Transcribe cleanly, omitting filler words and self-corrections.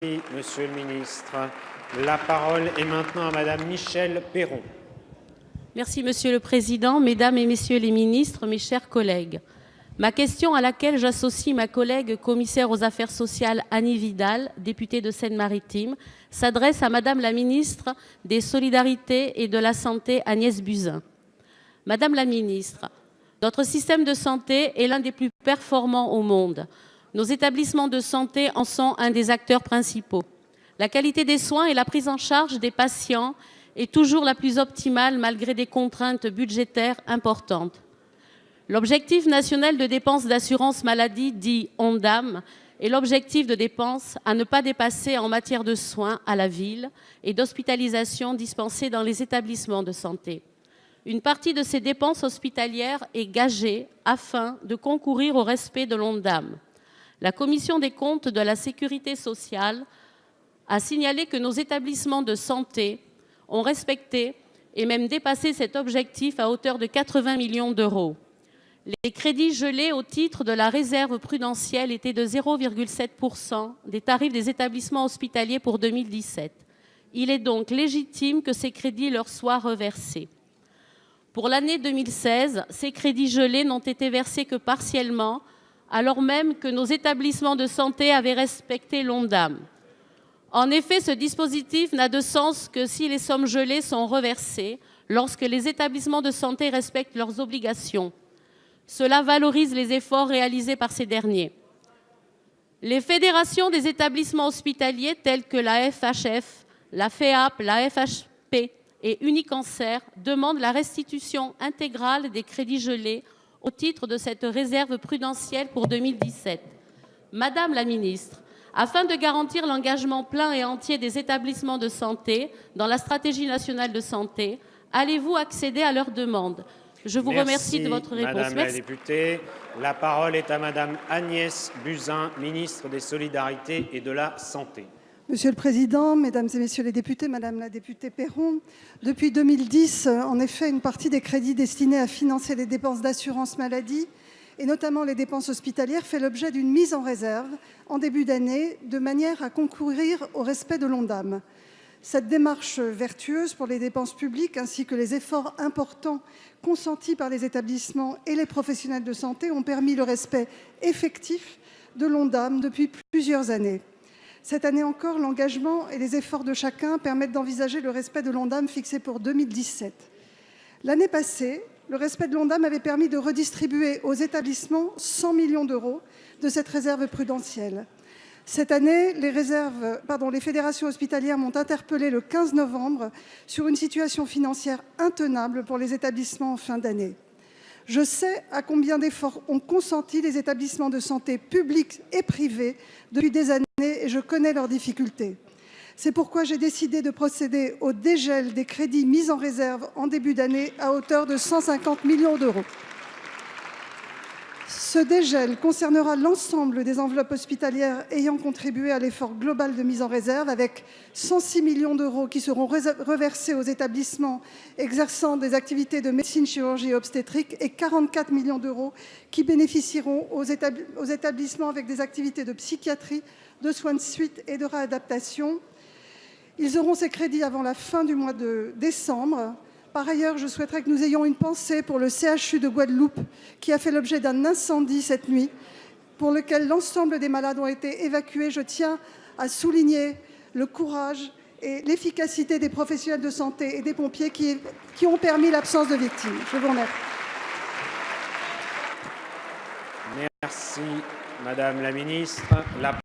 Monsieur le ministre. La parole est maintenant à Madame Michèle Peyron. Merci Monsieur le Président, Mesdames et Messieurs les ministres, mes chers collègues. Ma question, à laquelle j'associe ma collègue commissaire aux affaires sociales Annie Vidal, députée de Seine-Maritime, s'adresse à Madame la ministre des Solidarités et de la Santé Agnès Buzyn. Madame la ministre, notre système de santé est l'un des plus performants au monde. Nos établissements de santé en sont un des acteurs principaux. La qualité des soins et la prise en charge des patients est toujours la plus optimale malgré des contraintes budgétaires importantes. L'objectif national de dépenses d'assurance maladie, dit ONDAM, est l'objectif de dépenses à ne pas dépasser en matière de soins à la ville et d'hospitalisation dispensée dans les établissements de santé. Une partie de ces dépenses hospitalières est gagée afin de concourir au respect de l'ONDAM. La Commission des comptes de la Sécurité sociale a signalé que nos établissements de santé ont respecté et même dépassé cet objectif à hauteur de 80 millions d'euros. Les crédits gelés au titre de la réserve prudentielle étaient de 0,7% des tarifs des établissements hospitaliers pour 2017. Il est donc légitime que ces crédits leur soient reversés. Pour l'année 2016, ces crédits gelés n'ont été versés que partiellement, alors même que nos établissements de santé avaient respecté l'ONDAM. En effet, ce dispositif n'a de sens que si les sommes gelées sont reversées lorsque les établissements de santé respectent leurs obligations. Cela valorise les efforts réalisés par ces derniers. Les fédérations des établissements hospitaliers tels que la FHF, la FEAP, la FHP et Unicancer demandent la restitution intégrale des crédits gelés au titre de cette réserve prudentielle pour 2017. Madame la ministre, afin de garantir l'engagement plein et entier des établissements de santé dans la stratégie nationale de santé, allez-vous accéder à leurs demandes? Je vous remercie de votre réponse. Madame la députée. La parole est à Madame Agnès Buzyn, ministre des Solidarités et de la Santé. Monsieur le Président, Mesdames et Messieurs les députés, Madame la députée Peyron, depuis 2010, en effet, une partie des crédits destinés à financer les dépenses d'assurance maladie, et notamment les dépenses hospitalières, fait l'objet d'une mise en réserve en début d'année, de manière à concourir au respect de l'ONDAM. Cette démarche vertueuse pour les dépenses publiques, ainsi que les efforts importants consentis par les établissements et les professionnels de santé, ont permis le respect effectif de l'ONDAM depuis plusieurs années. Cette année encore, l'engagement et les efforts de chacun permettent d'envisager le respect de l'ONDAM fixé pour 2017. L'année passée, le respect de l'ONDAM avait permis de redistribuer aux établissements 100 millions d'euros de cette réserve prudentielle. Cette année, les fédérations hospitalières m'ont interpellé le 15 novembre sur une situation financière intenable pour les établissements en fin d'année. Je sais à combien d'efforts ont consenti les établissements de santé publics et privés depuis des années et je connais leurs difficultés. C'est pourquoi j'ai décidé de procéder au dégel des crédits mis en réserve en début d'année à hauteur de 150 millions d'euros. Ce dégel concernera l'ensemble des enveloppes hospitalières ayant contribué à l'effort global de mise en réserve, avec 106 millions d'euros qui seront reversés aux établissements exerçant des activités de médecine, chirurgie et obstétrique et 44 millions d'euros qui bénéficieront aux établissements avec des activités de psychiatrie, de soins de suite et de réadaptation. Ils auront ces crédits avant la fin du mois de décembre. Par ailleurs, je souhaiterais que nous ayons une pensée pour le CHU de Guadeloupe, qui a fait l'objet d'un incendie cette nuit, pour lequel l'ensemble des malades ont été évacués. Je tiens à souligner le courage et l'efficacité des professionnels de santé et des pompiers qui ont permis l'absence de victimes. Je vous remercie. Merci, Madame la ministre.